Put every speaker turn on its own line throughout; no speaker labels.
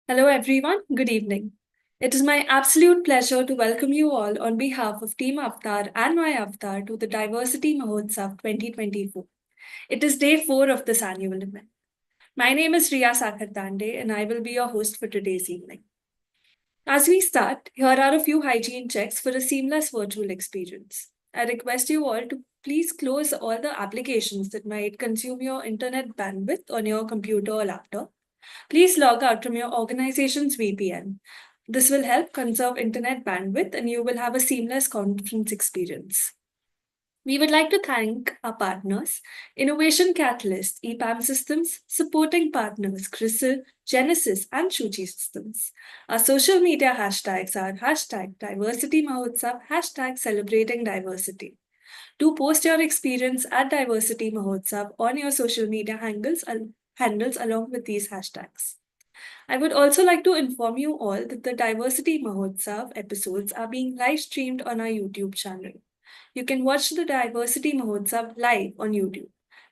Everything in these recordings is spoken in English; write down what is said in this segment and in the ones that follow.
Hello, everyone. Good evening. It is my absolute pleasure to welcome you all on behalf of Team Avatar and my Avatar to the Diversity Mahotsav 2024. It is day 4 of this annual event. My name is Riya Sakardande and I will be your host for today's evening. As we start, here are a few hygiene checks for a seamless virtual experience. I request you all to please close all the applications that might consume your internet bandwidth on your computer or laptop. Please log out from your organization's VPN. This will help conserve internet bandwidth and you will have a seamless conference experience. We would like to thank our partners, Innovation Catalyst, EPAM Systems, supporting partners, Crystal, Genesis, and Shuchi Systems. Our social media hashtags are hashtag Diversity Mahotsav, hashtag Celebrating Diversity. Do post your experience at Diversity Mahotsav on your social media handles along with these hashtags. I would also like to inform you all that the Diversity Mahotsav episodes are being live streamed on our YouTube channel. You can watch the Diversity Mahotsav live on YouTube.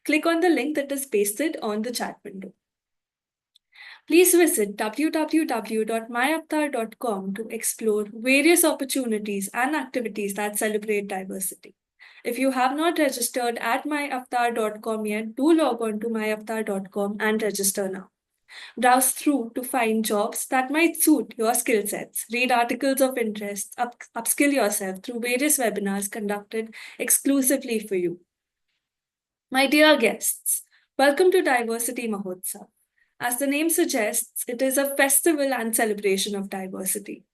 Click on the link that is pasted on the chat window. Please visit www.myavatar.com to explore various opportunities and activities that celebrate diversity. If you have not registered at myavatar.com yet, do log on to myavatar.com and register now. Browse through to find jobs that might suit your skill sets. Read articles of interest, upskill yourself through various webinars conducted exclusively for you. My dear guests, welcome to Diversity Mahotsav. As the name suggests, it is a festival and celebration of diversity.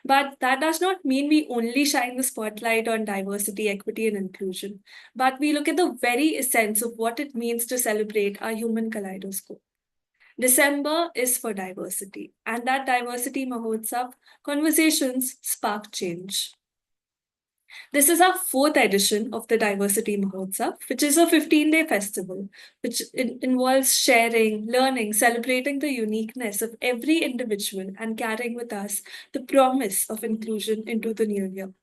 But that does not mean we only shine the spotlight on diversity, equity, and inclusion, but we look at the very essence of what it means to celebrate our human kaleidoscope. December is for diversity, and that Diversity Mahotsav conversations spark change. This is our fourth edition of the Diversity Mahotsav, which is a 15-day festival, which involves sharing, learning, celebrating the uniqueness of every individual, and carrying with us the promise of inclusion into the new year.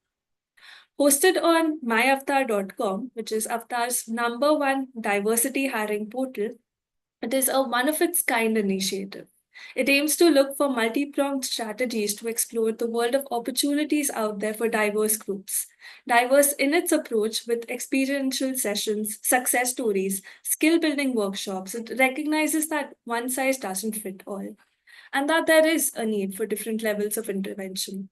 Hosted on myavatar.com, which is Avatar's number one diversity hiring portal, it is a one of its kind initiative. It aims to look for multi pronged strategies to explore the world of opportunities out there for diverse groups. Diverse in its approach with experiential sessions, success stories, skill building workshops, it recognizes that one size doesn't fit all and that there is a need for different levels of intervention.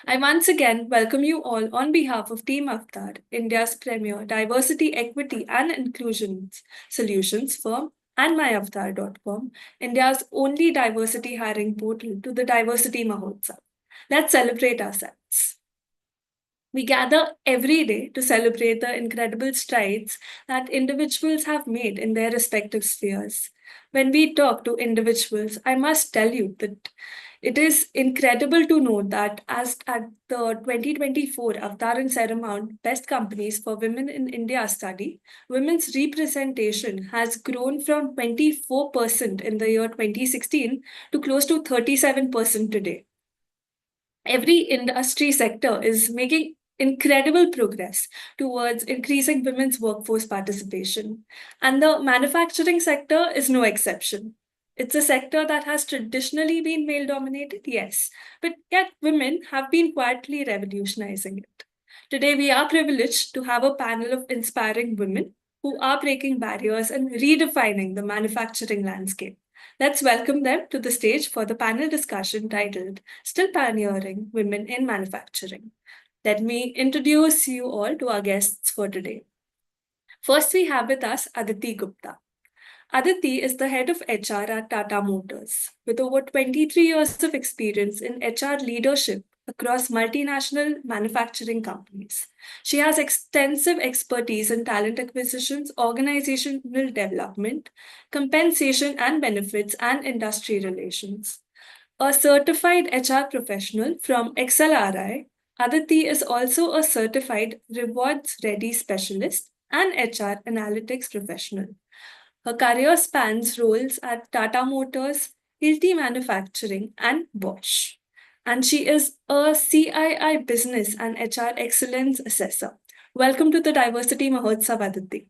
I once again welcome you all on behalf of Team Avatar, India's premier diversity, equity, and inclusion solutions firm, and myavatar.com, India's only diversity hiring portal, to the Diversity Mahotsav. Let's celebrate ourselves. We gather every day to celebrate the incredible strides that individuals have made in their respective spheres. When we talk to individuals, I must tell you that it is incredible to note that as at the 2024 Avatar and Seramount Best Companies for Women in India study, women's representation has grown from 24% in the year 2016 to close to 37% today. Every industry sector is making incredible progress towards increasing women's workforce participation. And the manufacturing sector is no exception. It's a sector that has traditionally been male dominated, yes, but yet women have been quietly revolutionizing it. Today, we are privileged to have a panel of inspiring women who are breaking barriers and redefining the manufacturing landscape. Let's welcome them to the stage for the panel discussion titled Still Pioneering Women in Manufacturing. Let me introduce you all to our guests for today. First, we have with us Aditi Gupta. Aditi is the head of HR at Tata Motors. With over 23 years of experience in HR leadership across multinational manufacturing companies, she has extensive expertise in talent acquisitions, organizational development, compensation and benefits, and industry relations. A certified HR professional from XLRI, Aditi is also a certified rewards ready specialist and HR analytics professional. Her career spans roles at Tata Motors, Hilti Manufacturing, and Bosch. And she is a CII Business and HR Excellence Assessor. Welcome to the Diversity Mahotsav, Aditi.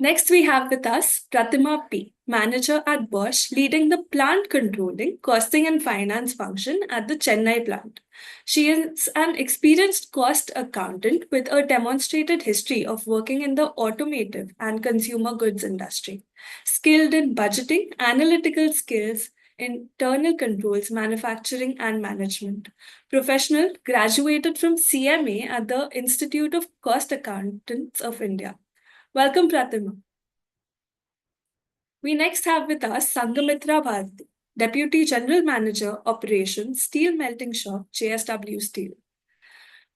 Next, we have with us Pratima P., manager at Bosch, leading the plant controlling, costing, and finance function at the Chennai plant. She is an experienced cost accountant with a demonstrated history of working in the automotive and consumer goods industry, skilled in budgeting, analytical skills, internal controls, manufacturing, and management. Professional, graduated from CMA at the Institute of Cost Accountants of India. Welcome, Pratima. We next have with us Sangamitra Bharati, Deputy General Manager, Operations, Steel Melting Shop, JSW Steel.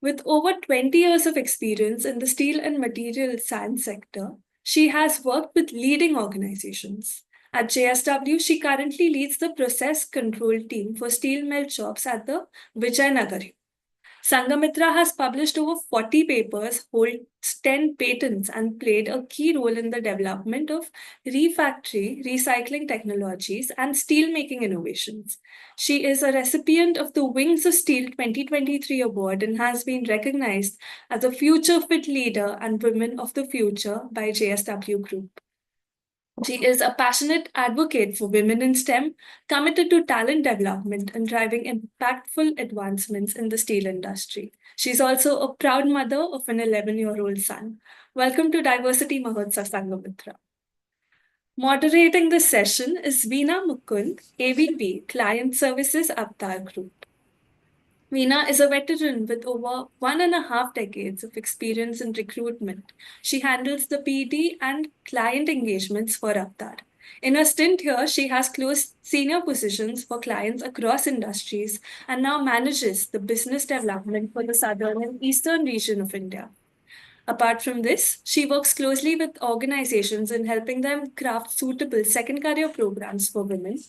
With over 20 years of experience in the steel and material science sector, she has worked with leading organizations. At JSW, she currently leads the process control team for steel melt shops at the Vijayanagar. Sangamitra has published over 40 papers, holds 10 patents, and played a key role in the development of refractory recycling technologies and steelmaking innovations. She is a recipient of the Wings of Steel 2023 award and has been recognized as a Future Fit Leader and Women of the Future by JSW Group. She is a passionate advocate for women in STEM, committed to talent development and driving impactful advancements in the steel industry. She's also a proud mother of an 11-year-old son. Welcome to Diversity Mahotsav, Sangamitra. Moderating this session is Veena Mukund, AVP, Client Services, Avatar Group. Veena is a veteran with over 1.5 decades of experience in recruitment. She handles the PD and client engagements for Avatar. In her stint here, she has closed senior positions for clients across industries and now manages the business development for the southern and eastern region of India. Apart from this, she works closely with organizations in helping them craft suitable second career programs for women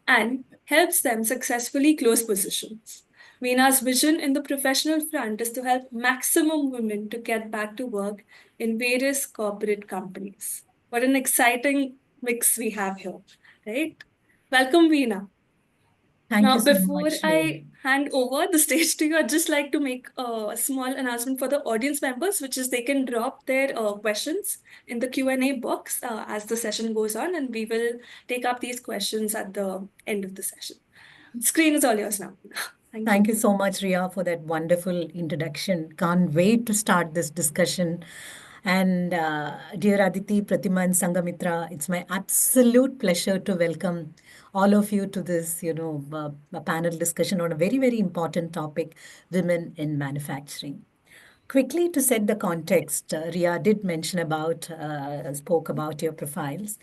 and helps them successfully close positions. Veena's vision in the professional front is to help maximum women to get back to work in various corporate companies. What an exciting mix we have here, right? Welcome, Veena.
Thank you
Now,
so
before
much, Ria.
I hand over the stage to you, I'd just like to make a small announcement for the audience members, which is they can drop their questions in the Q&A box as the session goes on, and we will take up these questions at the end of the session. Screen is all yours now. Thank
Thank
you.
you so much, Ria, for that wonderful introduction. Can't wait to start this discussion. And dear Aditi, Pratima, and Sangamitra, it's my absolute pleasure to welcome all of you to this, a panel discussion on a very, very important topic, women in manufacturing. Quickly to set the context, Ria did mention spoke about your profiles.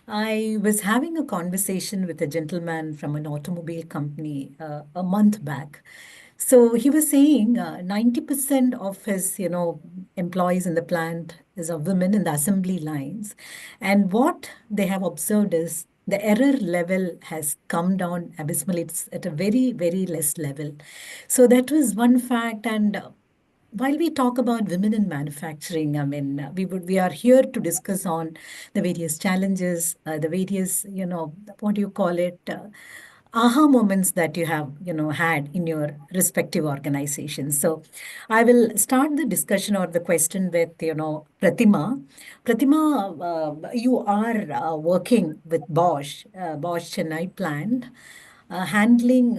I was having a conversation with a gentleman from an automobile company a month back. So he was saying 90% of his, employees in the plant is of women in the assembly lines. And what they have observed is the error level has come down abysmally. It's at a very, very less level. So that was one fact. And while we talk about women in manufacturing, I mean, we are here to discuss on the various challenges, the various, what do you call it, aha moments that you have, had in your respective organizations. So I will start the discussion or the question with, Pratima. Pratima, you are working with Bosch Chennai plant, handling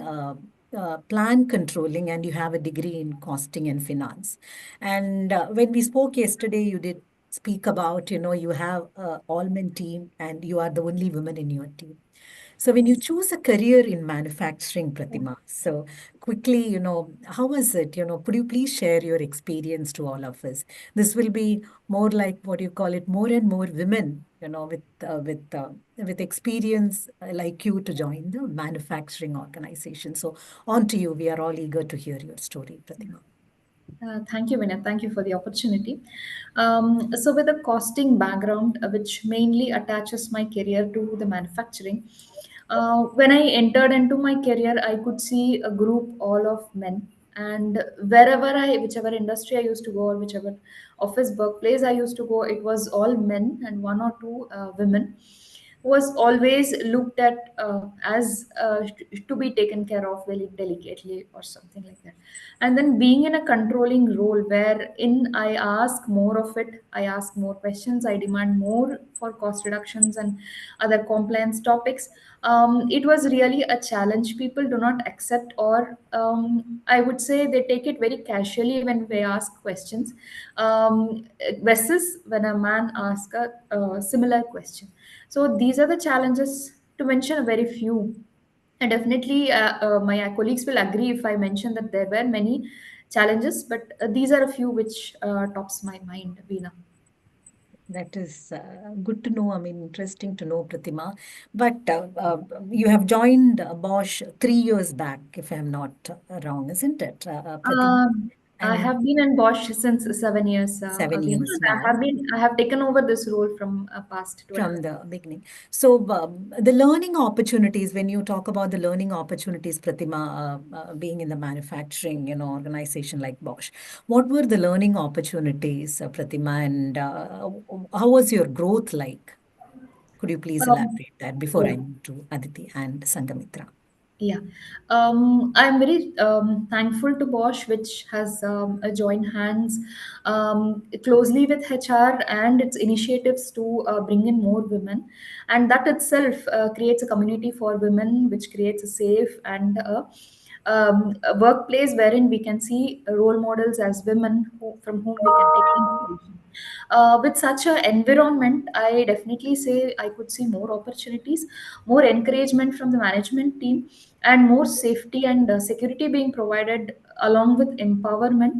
plan controlling, and you have a degree in costing and finance. And when we spoke yesterday, you did speak about, you have a all-men team and you are the only woman in your team. So when you choose a career in manufacturing, Pratima, so quickly, how was it? Could you please share your experience to all of us? This will be more like what you call it, more and more women, with experience like you to join the manufacturing organization. So on to you. We are all eager to hear your story, Pratima.
Thank you, Vinay. Thank you for the opportunity. So, with a costing background, which mainly attaches my career to the manufacturing, when I entered into my career, I could see a group all of men, and whichever industry I used to go, or whichever office workplace I used to go, it was all men and one or two women. was always looked at as to be taken care of very delicately or something like that. And then being in a controlling role wherein I ask more of it, I ask more questions, I demand more for cost reductions and other compliance topics. It was really a challenge. People do not accept, or I would say they take it very casually when they ask questions, versus when a man asks a similar question. So these are the challenges, to mention a very few. And definitely, my colleagues will agree if I mention that there were many challenges, but these are a few which tops my mind, Veena.
That is good to know. I mean, interesting to know, Pratima. But you have joined Bosch 3 years back, if I'm not wrong, isn't it, Pratima?
I
And
have been in Bosch since 7 years,
seven
Veena.
years
I
now.
have been, I have taken over this role from past 12
From
years.
the beginning. So, the learning opportunities, when you talk about the learning opportunities, Pratima, being in the manufacturing, organization like Bosch, what were the learning opportunities, Pratima, and how was your growth like? Could you please
Um,
elaborate that before I move to Aditi and Sangamitra?
Yeah, I'm very thankful to Bosch, which has joined hands closely with HR and its initiatives to bring in more women, and that itself creates a community for women, which creates a safe and a workplace wherein we can see role models as women from whom we can take inspiration. With such an environment, I definitely say I could see more opportunities, more encouragement from the management team, and more safety and security being provided along with empowerment,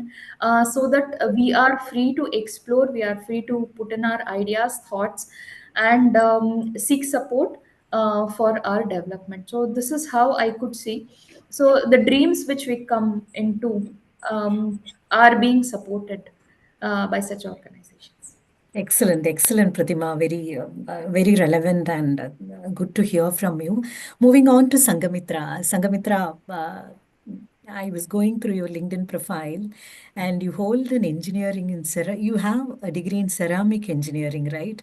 so that we are free to explore, we are free to put in our ideas, thoughts, and seek support for our development. So this is how I could see. So the dreams which we come into are being supported by such organizations.
Excellent, excellent, Pratima. Very relevant and good to hear from you. Moving on to Sangamitra. Sangamitra, I was going through your LinkedIn profile, and you hold an engineering in you have a degree in ceramic engineering, right?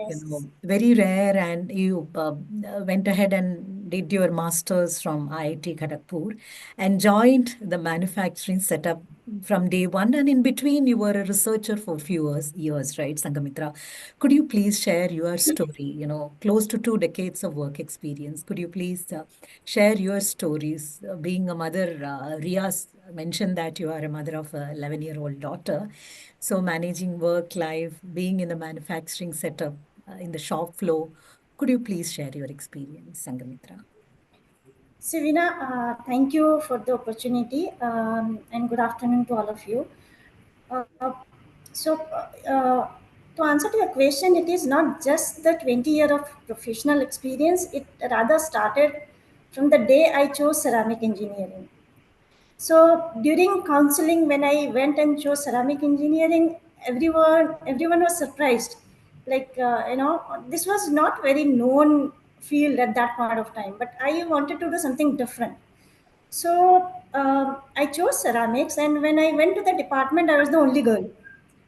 Yes.
Very rare, and you went ahead and did your master's from IIT Kharagpur and joined the manufacturing setup from day one. And in between, you were a researcher for few years, right, Sangamitra? Could you please share your story? Close to 2 decades of work experience. Could you please share your stories? Being a mother, Riaz mentioned that you are a mother of a 11-year-old daughter. So managing work life, being in the manufacturing setup, in the shop floor. Could you please share your experience, Sangamitra?
Sivina, thank you for the opportunity and good afternoon to all of you. Uh, so, to answer to your question, it is not just the 20 year of professional experience. It rather started from the day I chose ceramic engineering. So during counseling, when I went and chose ceramic engineering, everyone was surprised. Like this was not very known field at that point of time. But I wanted to do something different. So I chose ceramics, and when I went to the department, I was the only girl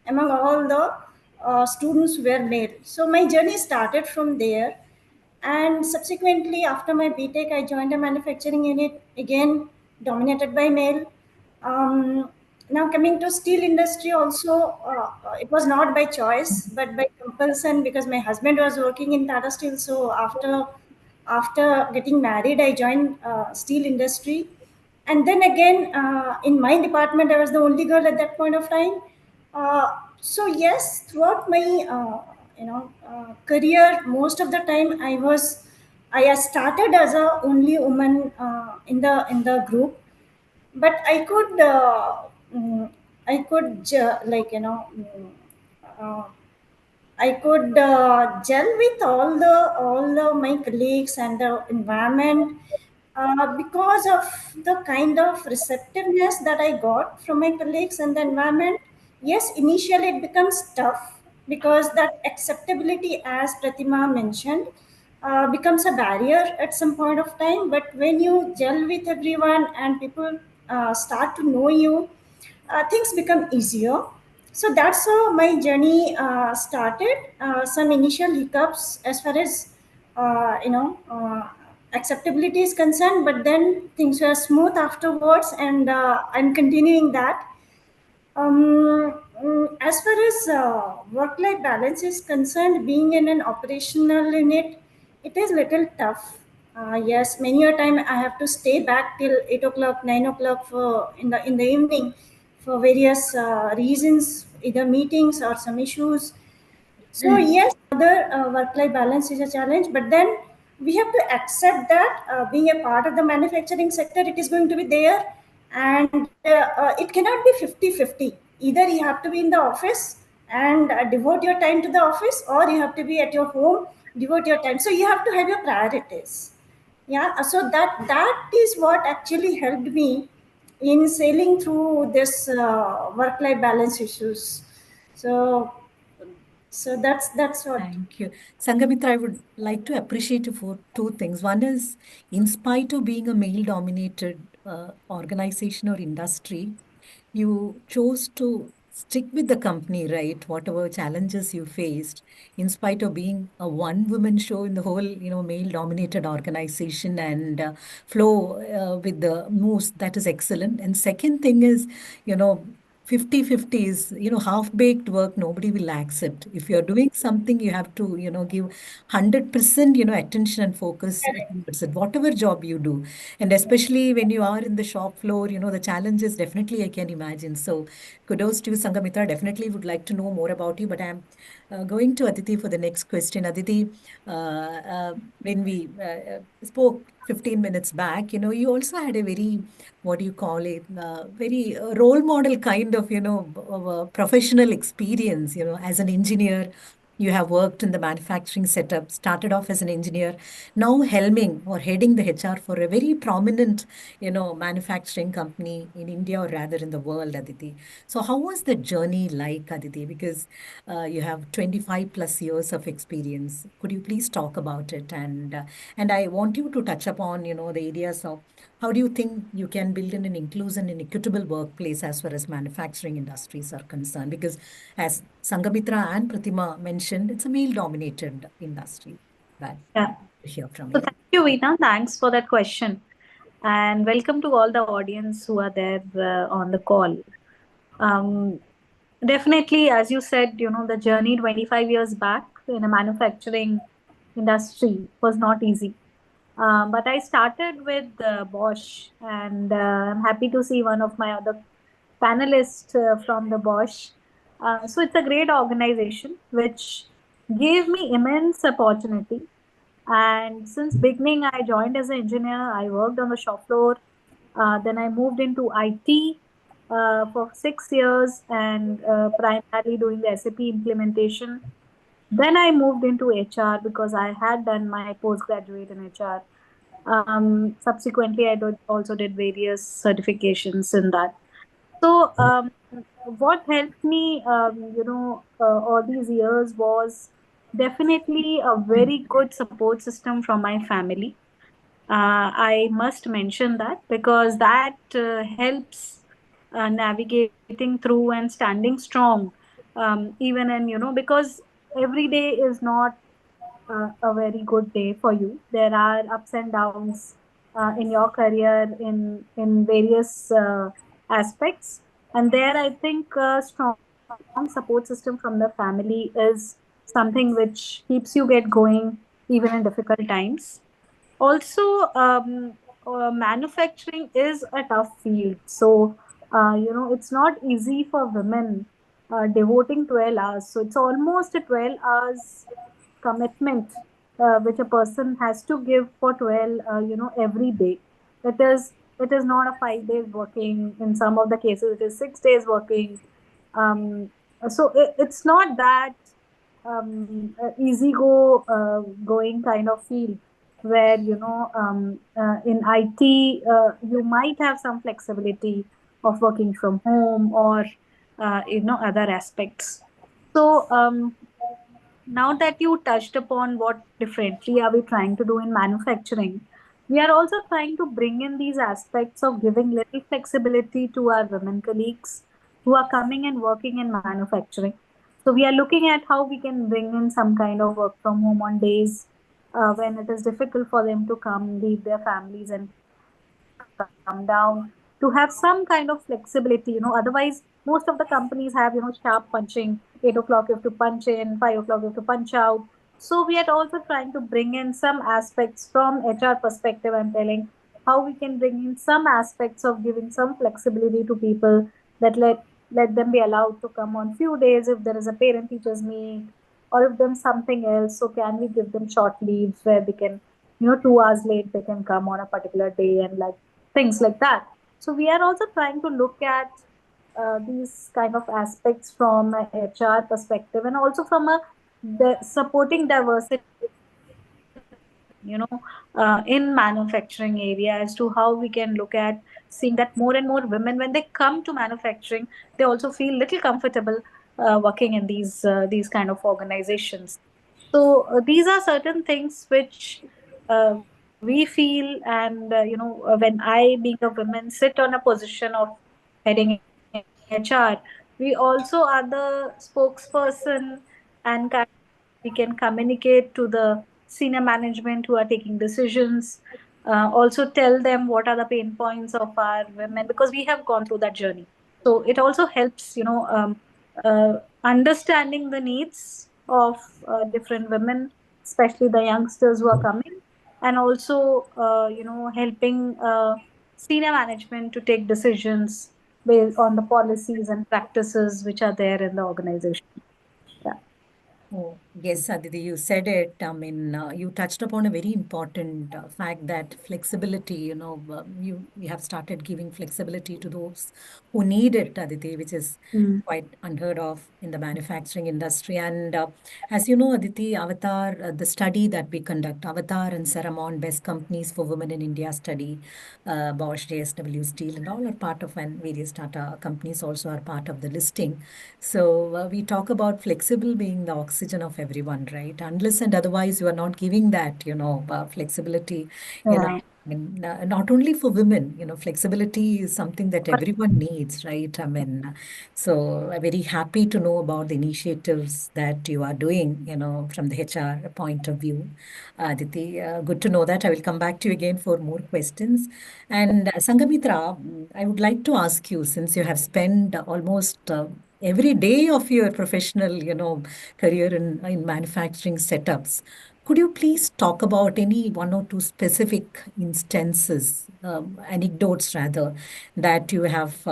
among all the students who were male. So my journey started from there, and subsequently, after my BTech, I joined a manufacturing unit again dominated by male. Now coming to steel industry, also it was not by choice but by compulsion because my husband was working in Tata Steel. So after getting married, I joined steel industry, and then again in my department, I was the only girl at that point of time. So yes, throughout my career, most of the time I started as a only woman in the group, but mm, I could uh, I could gel with all the my colleagues and the environment because of the kind of receptiveness that I got from my colleagues and the environment. Yes, initially it becomes tough because that acceptability, as Pratima mentioned, becomes a barrier at some point of time. But when you gel with everyone and people start to know you, things become easier. So that's how my journey started. Some initial hiccups as far as acceptability is concerned, but then things were smooth afterwards, and I'm continuing that. As far as work-life balance is concerned, being in an operational unit, it is little tough. Yes, many a time I have to stay back till 8 o'clock, 9 o'clock for in the evening for various reasons, either meetings or some issues. So yes, other work-life balance is a challenge, but then we have to accept that being a part of the manufacturing sector, it is going to be there, and it cannot be 50-50. Either you have to be in the office and devote your time to the office, or you have to be at your home, devote your time. So you have to have your priorities. Yeah, so that is what actually helped me in sailing through this work-life balance issues. So that's what.
Thank you. Sangamitra, I would like to appreciate you for two things. One is, in spite of being a male-dominated organization or industry, you chose to stick with the company, right? Whatever challenges you faced, in spite of being a one-woman show in the whole, male-dominated organization, and flow with the moves, that is excellent. And second thing is, you know, 50-50 is, half-baked work, nobody will accept. If you're doing something, you have to, give 100%, attention and focus towards it, whatever job you do. And especially when you are in the shop floor, the challenges, definitely I can imagine. So kudos to you, Sangamitra. Definitely would like to know more about you, but I'm going to Aditi for the next question. Aditi, when we spoke 15 minutes back, you also had a very, what do you call it, very role model kind of, professional experience, as an engineer. You have worked in the manufacturing setup, started off as an engineer, now helming or heading the HR for a very prominent, manufacturing company in India, or rather in the world, Aditi. So how was the journey like, Aditi? Because you have 25 plus years of experience. Could you please talk about it? And I want you to touch upon, the areas of how do you think you can build in an inclusive and equitable workplace as far as manufacturing industries are concerned? Because as Sangamitra and Pratima mentioned, it's a male-dominated industry. That
Yeah.
to hear from
So
you.
thank you, Veena. Thanks for that question. And welcome to all the audience who are there on the call. Um, Definitely, as you said, the journey 25 years back in a manufacturing industry was not easy. But I started with Bosch, and I'm happy to see one of my other panelists from the Bosch. So it's a great organization which gave me immense opportunity. And since beginning, I joined as an engineer. I worked on the shop floor. Then I moved into IT for 6 years, and primarily doing the SAP implementation. Then I moved into HR because I had done my postgraduate in HR. Subsequently, also did various certifications in that. So, what helped me, all these years was definitely a very good support system from my family. I must mention that because that helps navigating through and standing strong, even in, because every day is not a very good day for you. There are ups and downs in your career in various aspects, and there I think a strong support system from the family is something which keeps you get going even in difficult times. Also, manufacturing is a tough field, so it's not easy for women devoting 12 hours. So it's almost a 12 hours commitment which a person has to give for 12 every day. It is not a 5 days working. In some of the cases it is 6 days working. So it's not that easy going kind of field where in IT you might have some flexibility of working from home or other aspects. So now that you touched upon what differently are we trying to do in manufacturing, we are also trying to bring in these aspects of giving little flexibility to our women colleagues who are coming and working in manufacturing. So we are looking at how we can bring in some kind of work from home on days when it is difficult for them to come, leave their families and come down, to have some kind of flexibility. Otherwise, most of the companies have, sharp punching, 8 o'clock you have to punch in, 5 o'clock you have to punch out. So we are also trying to bring in some aspects from HR perspective. I'm telling how we can bring in some aspects of giving some flexibility to people, that let them be allowed to come on few days if there is a parent teachers meet, or if there's something else. So can we give them short leaves where they can, 2 hours late they can come on a particular day, and like things like that. So we are also trying to look at these kind of aspects from a HR perspective, and also from a supporting diversity, in manufacturing area, as to how we can look at seeing that more and more women, when they come to manufacturing, they also feel little comfortable working in these kind of organizations. So these are certain things which we feel, and when I, being a woman, sit on a position of heading HR, we also are the spokesperson, and kind of we can communicate to the senior management who are taking decisions. Also tell them what are the pain points of our women, because we have gone through that journey. So it also helps, understanding the needs of different women, especially the youngsters who are coming, and also helping senior management to take decisions based on the policies and practices which are there in the organization. Yeah.
Oh, yes, Aditi, you said it. I mean, you touched upon a very important fact that flexibility, you have started giving flexibility to those who need it, Aditi, which is
Mm.
quite unheard of in the manufacturing industry. And as you know, Aditi, Avatar, the study that we conduct, Avatar and Ceramon, Best Companies for Women in India study, Bosch, JSW Steel, and all are part of, and various Tata companies also are part of the listing. So we talk about flexible being the oxygen of everyone, right? Unless and otherwise, you are not giving that, flexibility, you know.
Yeah.
I mean, not only for women, flexibility is something that everyone needs, right? I mean, so I'm very happy to know about the initiatives that you are doing, from the HR point of view. Aditi, good to know that. I will come back to you again for more questions. And Sangamitra, I would like to ask you, since you have spent almost every day of your professional, career in manufacturing setups, could you please talk about any one or two specific instances, anecdotes rather, that you have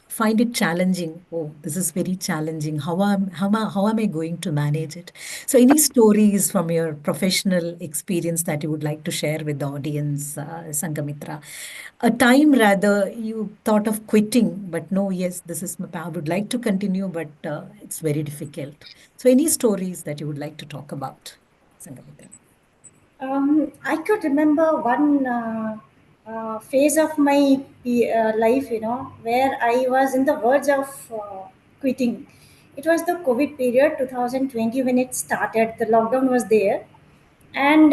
find it challenging? Oh, this is very challenging. How am I going to manage it? So, any stories from your professional experience that you would like to share with the audience, Sangamitra? A time rather you thought of quitting, but no, yes, this is my I would like to continue, but it's very difficult. So, any stories that you would like to talk about, Sangamitra?
I could remember one phase of my life, where I was in the verge of quitting. It was the COVID period, 2020, when it started. The lockdown was there, and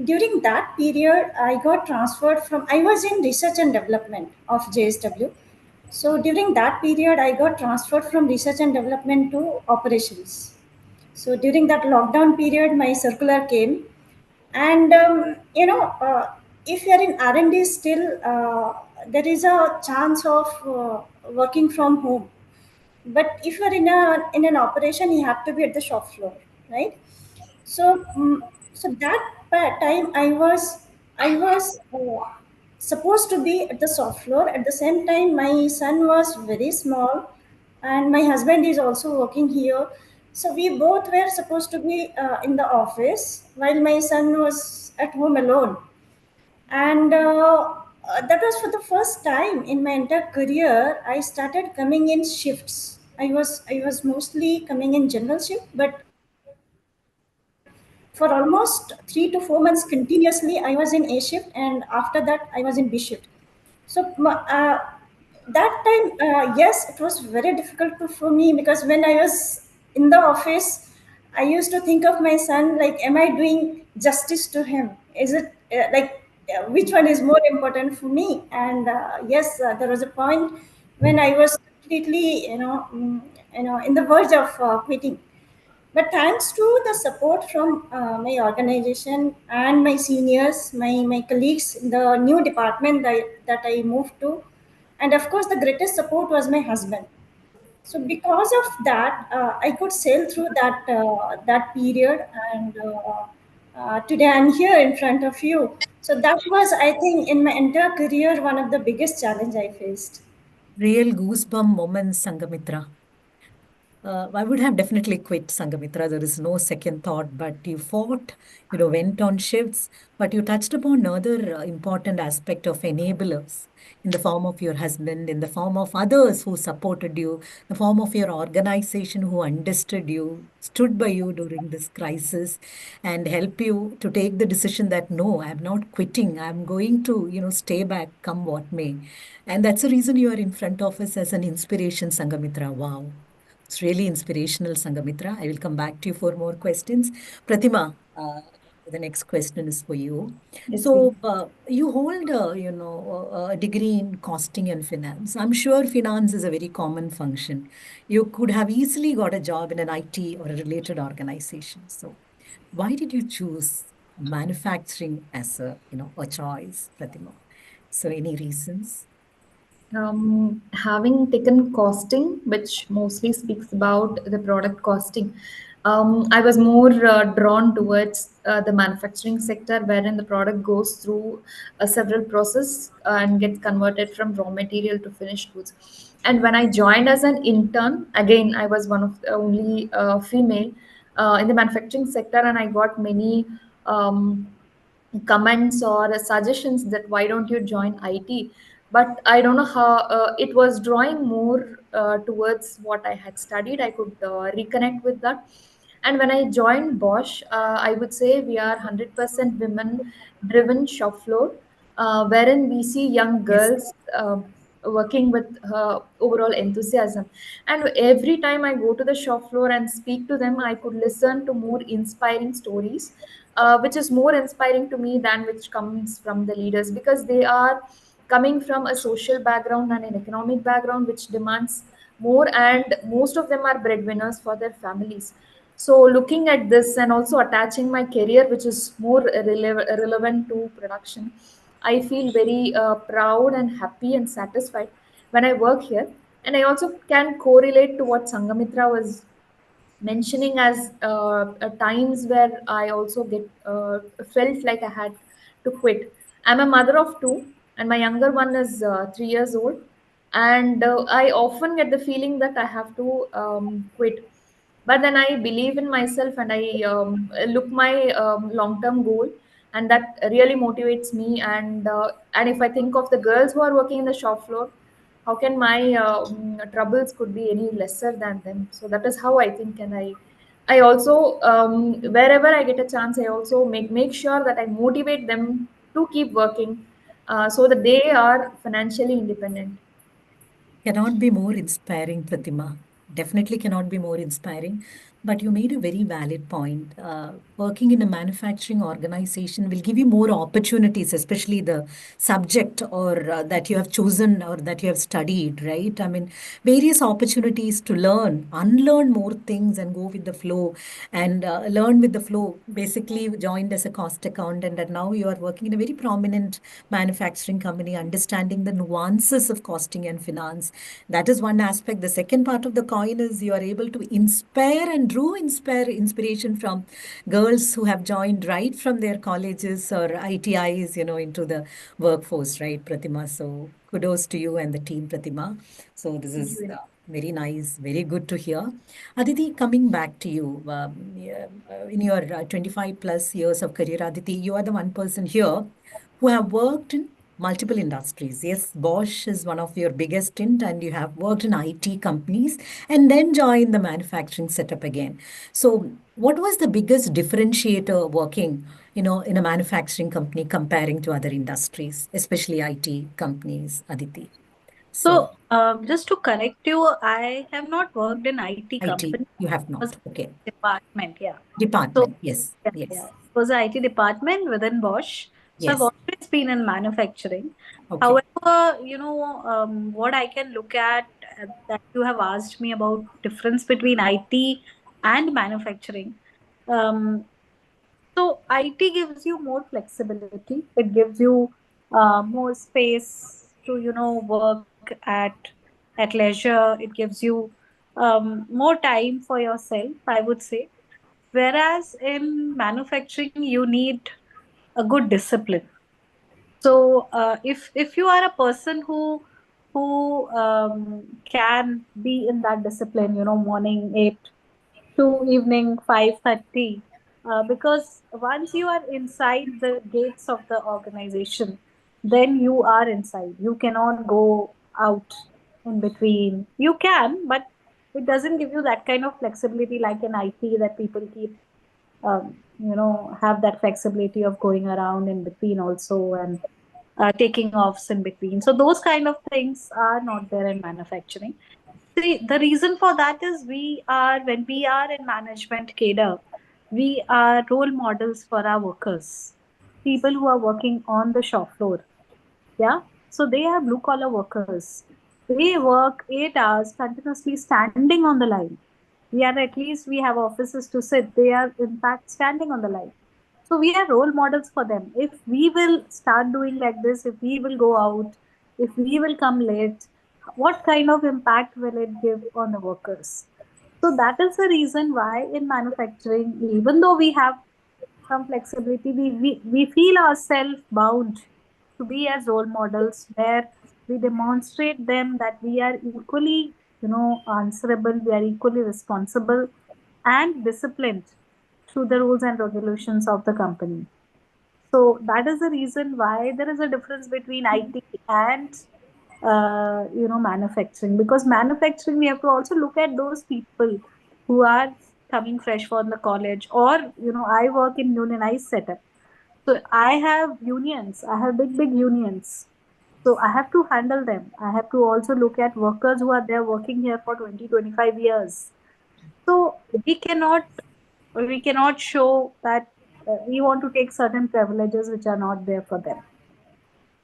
during that period, I got transferred from. I was in research and development of JSW. So during that period, I got transferred from research and development to operations. So during that lockdown period, my circular came, and if you are in R&D still, there is a chance of working from home. But if you are in an operation, you have to be at the shop floor, right? So, so that time I was supposed to be at the soft floor. At the same time, my son was very small, and my husband is also working here. So we both were supposed to be in the office while my son was at home alone. And that was for the first time in my entire career. I started coming in shifts. I was mostly coming in general shift, but for almost 3 to 4 months continuously, I was in A shift, and after that, I was in B shift. So that time, yes, it was very difficult for me, because when I was in the office, I used to think of my son like, am I doing justice to him? Is it which one is more important for me? And yes, there was a point when I was completely, in the verge of quitting. But thanks to the support from my organization and my seniors, my colleagues in the new department that I moved to, and of course, the greatest support was my husband. So because of that, I could sail through that period, and today I'm here in front of you. So that was, I think, in my entire career, one of the biggest challenge I faced.
Real goosebump moments, Sangamitra. I would have definitely quit Sangamitra. There is no second thought, but you fought, went on shifts, but you touched upon another important aspect of enablers in the form of your husband, in the form of others who supported you, the form of your organization who understood you, stood by you during this crisis, and help you to take the decision that no, I'm not quitting. I'm going to, stay back, come what may. And that's the reason you are in front of us as an inspiration, Sangamitra. Wow. It's really inspirational, Sangamitra. I will come back to you for more questions. Pratima, the next question is for you.
Yes,
So,
Vinay.
you hold, a degree in costing and finance. I'm sure finance is a very common function. You could have easily got a job in an IT or a related organization. So, why did you choose manufacturing as a choice, Pratima? So, any reasons?
Having taken costing, which mostly speaks about the product costing, I was more drawn towards the manufacturing sector, wherein the product goes through several process and gets converted from raw material to finished goods. And when I joined as an intern, again, I was one of the only female in the manufacturing sector, and I got many. Comments or suggestions that why don't you join IT, but I don't know how it was drawing more towards what I had studied. I could reconnect with that. And when I joined Bosch, I would say we are 100% women driven shop floor, wherein we see young
Yes.
girls working with overall enthusiasm. And every time I go to the shop floor and speak to them, I could listen to more inspiring stories, which is more inspiring to me than which comes from the leaders, because they are coming from a social background and an economic background which demands more, and most of them are breadwinners for their families. So looking at this and also attaching my career, which is more relevant to production, I feel very proud and happy and satisfied when I work here. And I also can correlate to what Sangamitra was mentioning as times where I also get felt like I had to quit. I'm a mother of two, and my younger one is 3 years old, and I often get the feeling that I have to quit. But then I believe in myself, and I look my long-term goal, and that really motivates me. And if I think of the girls who are working in the shop floor, how can my troubles could be any lesser than them? So that is how I think. And I also wherever I get a chance, I also make sure that I motivate them to keep working, so that they are financially independent.
Cannot be more inspiring, Pratima. Definitely cannot be more inspiring. But you made a very valid point. Working in a manufacturing organization will give you more opportunities, especially the subject or that you have chosen or that you have studied, right? I mean, various opportunities to learn, unlearn more things and go with the flow and learn with the flow. Basically, you joined as a cost accountant and now you are working in a very prominent manufacturing company, understanding the nuances of costing and finance. That is one aspect. The second part of the coin is you are able to inspire and drew inspiration from girls who have joined right from their colleges or ITIs, into the workforce, right, Pratima? So kudos to you and the team, Pratima. So this
Thank
is
you.
very nice, very good to hear. Aditi, coming back to you, yeah, in your 25 plus years of career, Aditi, you are the one person here who have worked in multiple industries. Yes, Bosch is one of your biggest stint, and you have worked in IT companies and then joined the manufacturing setup again. So, what was the biggest differentiator working, in a manufacturing company comparing to other industries, especially IT companies, Aditi? So,
So, just to correct you, I have not worked in IT
IT,
company.
you have
It was
not. Okay.
department, yeah. So,
Department, yes,
yeah, yeah.
yes,
It was an IT department within Bosch. So I've
yes.
always been in manufacturing.
Okay.
However, what I can look at that you have asked me about difference between IT and manufacturing. Um, so IT gives you more flexibility. It gives you more space to, work at leisure. It gives you more time for yourself, I would say. Whereas in manufacturing, you need a good discipline. So if you are a person who can be in that discipline, morning 8 to evening 5:30, because once you are inside the gates of the organization, then you are inside. You cannot go out in between. You can, but it doesn't give you that kind of flexibility like in IT that people keep, have that flexibility of going around in between also, and taking offs in between. So those kind of things are not there in manufacturing. See, the reason for that is when we are in management cadre, we are role models for our workers, people who are working on the shop floor. Yeah. So they are blue collar workers. They work 8 hours continuously standing on the line. We are at least we have offices to sit. They are in fact standing on the line. So we are role models for them. If we will start doing like this, if we will go out, if we will come late, what kind of impact will it give on the workers? So that is the reason why in manufacturing, even though we have some flexibility, we feel ourselves bound to be as role models where we demonstrate them that we are equally, answerable, we are equally responsible and disciplined through the rules and regulations of the company. So that is the reason why there is a difference between IT and manufacturing. Because manufacturing, we have to also look at those people who are coming fresh from the college, or I work in unionized setup. So I have unions. I have big unions. So I have to handle them. I have to also look at workers who are there working here for 20-25 years. So we cannot show that we want to take certain privileges which are not there for them.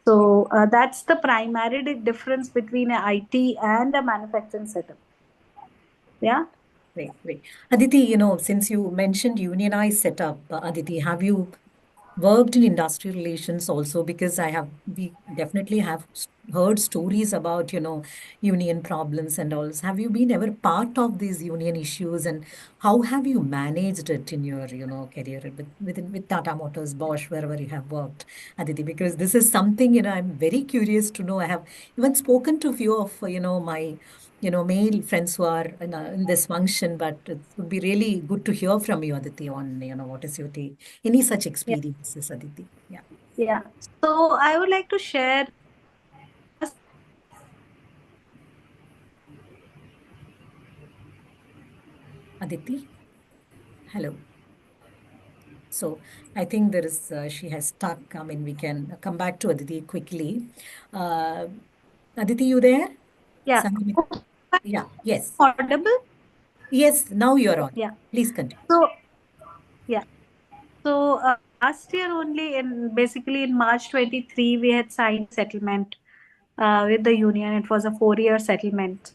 So that's the primary difference between a IT and a manufacturing setup. Yeah.
Great, great. Aditi, since you mentioned unionized setup, Aditi, have you worked in industrial relations also? Because we definitely have heard stories about, union problems and all. Have you been ever part of these union issues, and how have you managed it in your, career with Tata Motors, Bosch, wherever you have worked, Aditi? Because this is something, I'm very curious to know. I have even spoken to a few of, my male friends who are in this function, but it would be really good to hear from you, Aditi, on, what is your take, any such
Yeah.
experiences, Aditi? Yeah.
Yeah. So I would like to share last
Aditi, hello. So I think she has stuck. I mean, we can come back to Aditi quickly. Uh, Aditi, you there?
yeah.
Sangamit? Yeah, yes.
Audible?
Yes, now you're on.
Yeah.
Please continue.
So yeah. So last year only, in basically in March 23, we had signed a settlement with the union. It was a 4-year settlement.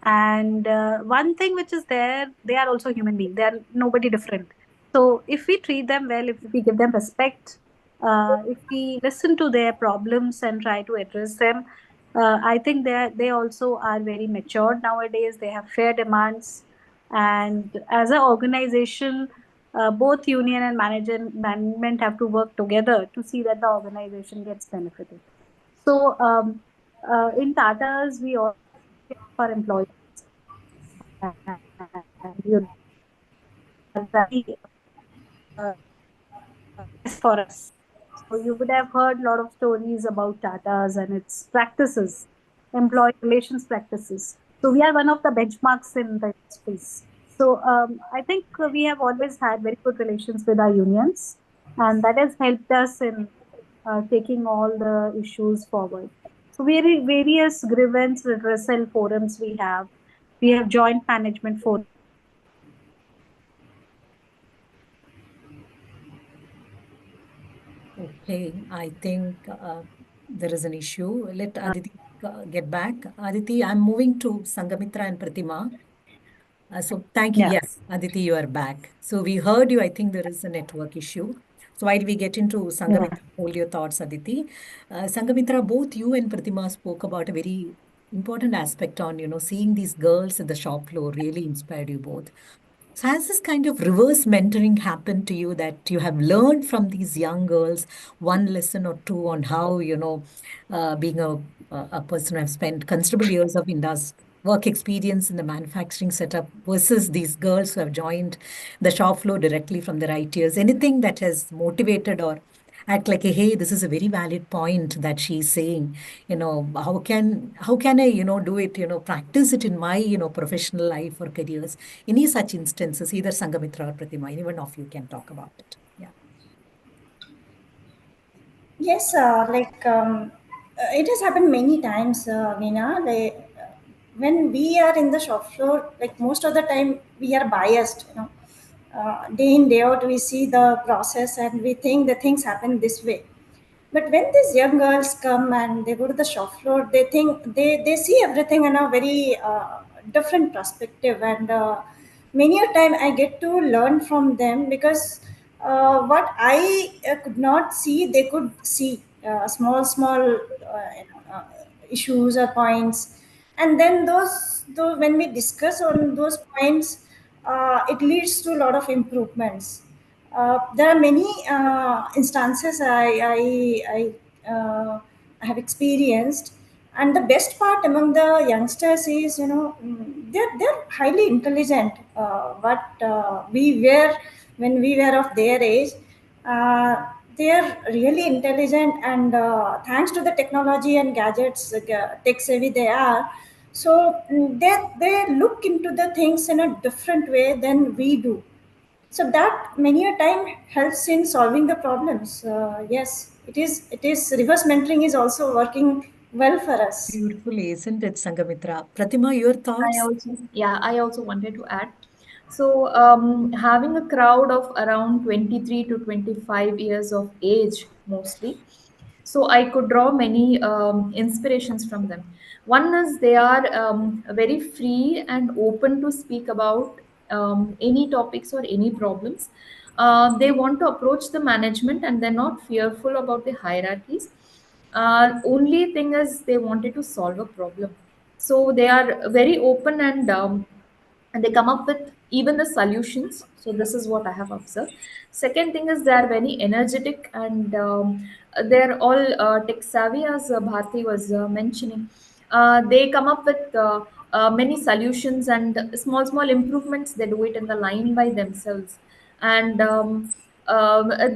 And one thing which is there, they are also human beings. They are nobody different. So if we treat them well, if we give them respect, if we listen to their problems and try to address them, I think they also are very matured nowadays. They have fair demands, and as an organization, both union and management have to work together to see that the organization gets benefited. So in Tata's, we also for employees, and are very best for us. So you would have heard a lot of stories about Tata's and its practices, employee relations practices. So we are one of the benchmarks in the space. So I think we have always had very good relations with our unions, and that has helped us in taking all the issues forward. So various grievance redressal forums we have. We have joint management forums.
Okay, I think there is an issue. Let Aditi get back. Aditi, I'm moving to Sangamitra and Pratima. So thank you.
Yeah.
Yes, Aditi, you are back. So we heard you. I think there is a network issue. So why do we get into
Yeah.
Sangamitra? Hold your thoughts, Aditi. Sangamitra, both you and Pratima spoke about a very important aspect on, seeing these girls at the shop floor really inspired you both. So has this kind of reverse mentoring happened to you that you have learned from these young girls one lesson or two on how, being a person who have spent considerable years of work experience in the manufacturing setup versus these girls who have joined the shop floor directly from the right years? Anything that has motivated or act like a, hey, this is a very valid point that she's saying, how can I, do it, practice it in my, professional life or careers? Any such instances, either Sangamitra or Pratima, any one of you can talk about it. Yeah.
Yes, it has happened many times, Veena. When we are in the shop floor, like most of the time, we are biased. Day in day out, we see the process and we think the things happen this way. But when these young girls come and they go to the shop floor, they think they see everything in a very different perspective, and many a time I get to learn from them because what I could not see, they could see small issues or points, and then those when we discuss on those points, it leads to a lot of improvements. There are many instances I have experienced, and the best part among the youngsters is, they're highly intelligent. But we were when we were of their age, uh, they're really intelligent, and thanks to the technology and gadgets, tech savvy they are. So they look into the things in a different way than we do, so that many a time helps in solving the problems. Yes, it is reverse mentoring is also working well for us.
Beautiful, isn't it, Sangamitra? Pratima, your thoughts?
I also wanted to add. So, having a crowd of around 23 to 25 years of age mostly, so I could draw many inspirations from them. One is they are very free and open to speak about any topics or any problems. They want to approach the management and they're not fearful about the hierarchies. Only thing is they wanted to solve a problem, so they are very open and they come up with even the solutions. So this is what I have observed. Second thing is they are very energetic and they're all tech savvy, as Bharti was mentioning. They come up with many solutions and small improvements. They do it in the line by themselves, and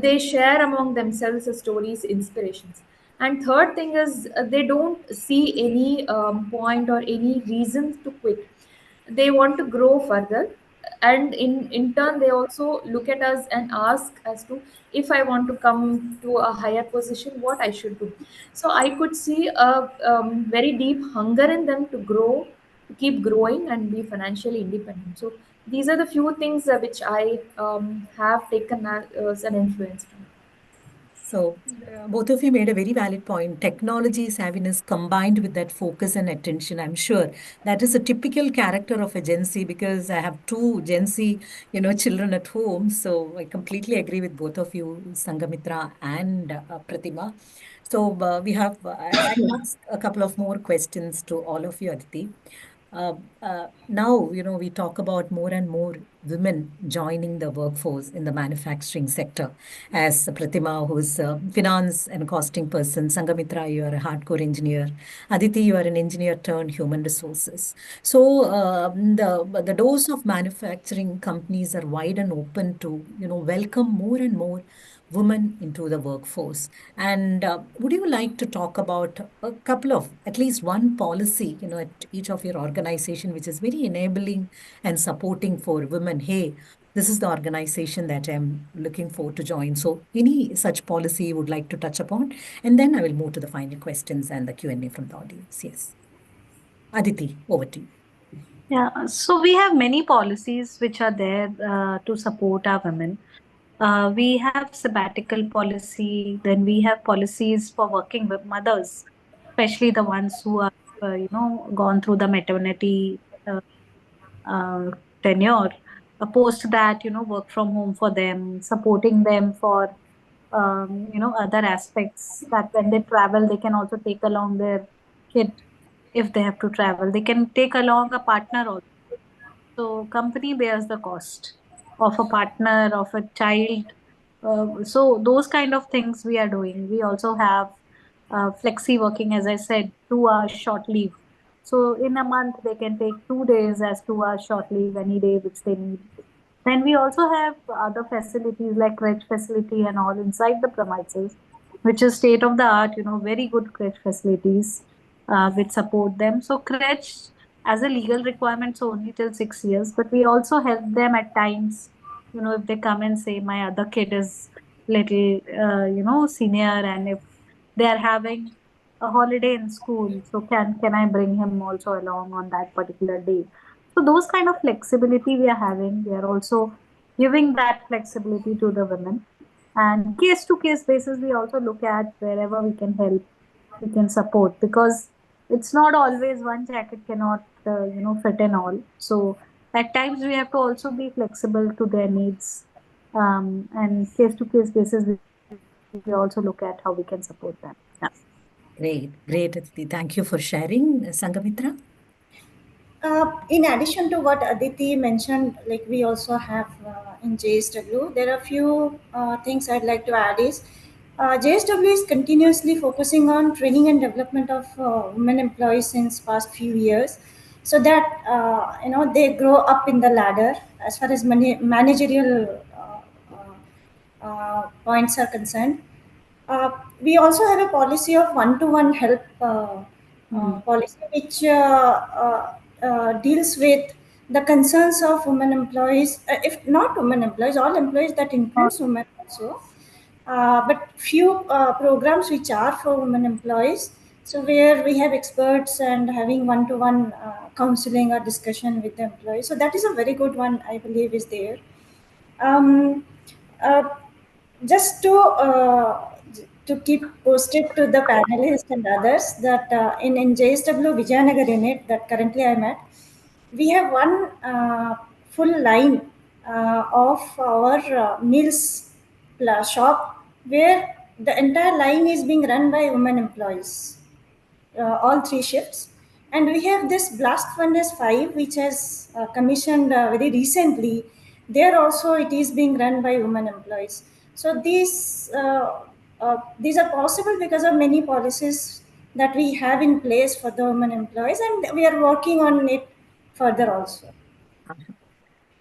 they share among themselves the stories, inspirations. And third thing is they don't see any point or any reason to quit. They want to grow further, and in turn they also look at us and ask as to, if I want to come to a higher position, what I should do. So I could see a very deep hunger in them to grow, to keep growing and be financially independent. So these are the few things which I have taken as an influence from.
So, both of you made a very valid point. Technology savviness combined with that focus and attention, I'm sure that is a typical character of a Gen Z, because I have two Gen Z, children at home. So, I completely agree with both of you, Sangamitra and Pratima. So, I'll ask a couple of more questions to all of you, Aditi. Now, we talk about more and more women joining the workforce in the manufacturing sector. As Pratima, who's a finance and costing person, Sangamitra, you are a hardcore engineer. Aditi, you are an engineer turned human resources. So the doors of manufacturing companies are wide and open to, welcome more and more women into the workforce. And would you like to talk about a couple of, at least one policy, at each of your organization, which is very enabling and supporting for women? Hey, this is the organization that I'm looking forward to join. So any such policy you would like to touch upon? And then I will move to the final questions and the Q&A from the audience. Yes. Aditi, over to you.
Yeah, so we have many policies which are there to support our women. We have sabbatical policy, then we have policies for working with mothers, especially the ones who are, gone through the maternity uh, tenure. Post that, work from home for them, supporting them for other aspects, that when they travel they can also take along their kid. If they have to travel, they can take along a partner also. So company bears the cost of a partner, of a child. So those kind of things we are doing. We also have flexi working, as I said, 2 hours short leave. So in a month they can take 2 days as 2 hours short leave any day which they need. Then we also have other facilities like crèche facility and all inside the premises, which is state of the art, very good crèche facilities which support them. So crèche as a legal requirement, so only till 6 years, but we also help them at times, if they come and say my other kid is little, senior, and if they are having a holiday in school, so can I bring him also along on that particular day? So those kind of flexibility we are having. We are also giving that flexibility to the women. And case to case basis, we also look at wherever we can help, we can support, because it's not always one jacket cannot fit in all. So at times we have to also be flexible to their needs. And case to case basis, we also look at how we can support them. Yeah.
Great, Aditi. Thank you for sharing. Sangamitra?
In addition to what Aditi mentioned, like we also have in JSW, there are a few things I'd like to add is JSW is continuously focusing on training and development of women employees since past few years, so that they grow up in the ladder as far as managerial points are concerned. We also have a policy of one-to-one help policy, which deals with the concerns of women employees, if not women employees, all employees, that includes women also. But few programs which are for women employees. So where we have experts and having one-to-one counseling or discussion with the employees. So that is a very good one, I believe, is there. Um, uh, just to keep posted to the panelists and others that in JSW Vijayanagar unit that currently I'm at, we have one full line of our meals shop where the entire line is being run by women employees, all three shifts. And we have this blast furnace 5, which has commissioned very recently. There also it is being run by women employees. So these are possible because of many policies that we have in place for the women employees, and we are working on it further also.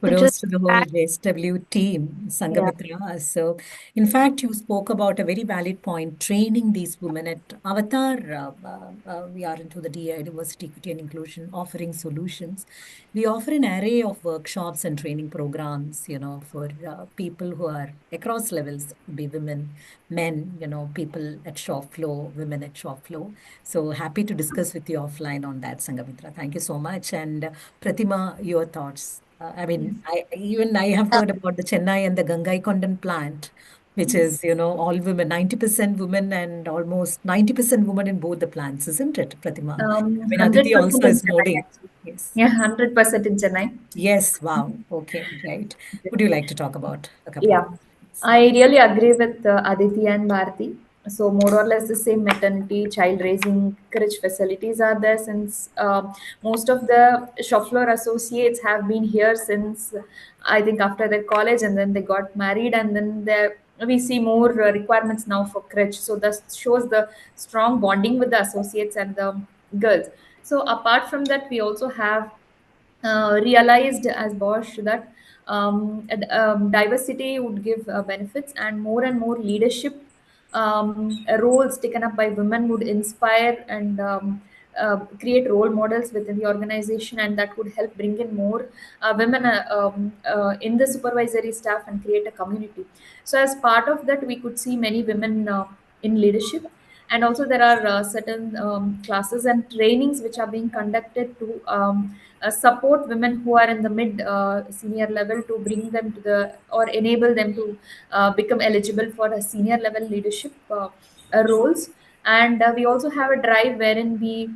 Kudos
Just
to the whole
add,
JSW team,
yeah.
Sangamitra. So, in fact, you spoke about a very valid point, training these women at Avatar. We are into the DI, Diversity, Equity and Inclusion, offering solutions. We offer an array of workshops and training programs, for people who are across levels, be women, men, people at shop floor, women at shop floor. So happy to discuss with you offline on that, Sangamitra. Thank you so much. And Pratima, your thoughts? I mean, I have heard about the Chennai and the Gangaikondan plant, which is, all women, 90% women and almost 90% women in both the plants, isn't it, Pratima? I mean, Aditi
100%
also
in
is
Chennai,
nodding.
actually.
Yes.
Yeah, 100% in Chennai.
Yes. Wow. Okay. Right. Would you like to talk about a couple of
Yeah,
things?
I really agree with Aditi and Bharati. So more or less the same maternity, child raising, crèche facilities are there since most of the shop floor associates have been here since I think after their college, and then they got married, and then we see more requirements now for crèche. So that shows the strong bonding with the associates and the girls. So apart from that, we also have realized as Bosch that diversity would give benefits, and more leadership roles taken up by women would inspire and create role models within the organization, and that would help bring in more women in the supervisory staff and create a community. So, as part of that, we could see many women in leadership, and also there are certain classes and trainings which are being conducted to support women who are in the mid senior level, to bring them to the or enable them to become eligible for a senior level leadership roles. And we also have a drive wherein we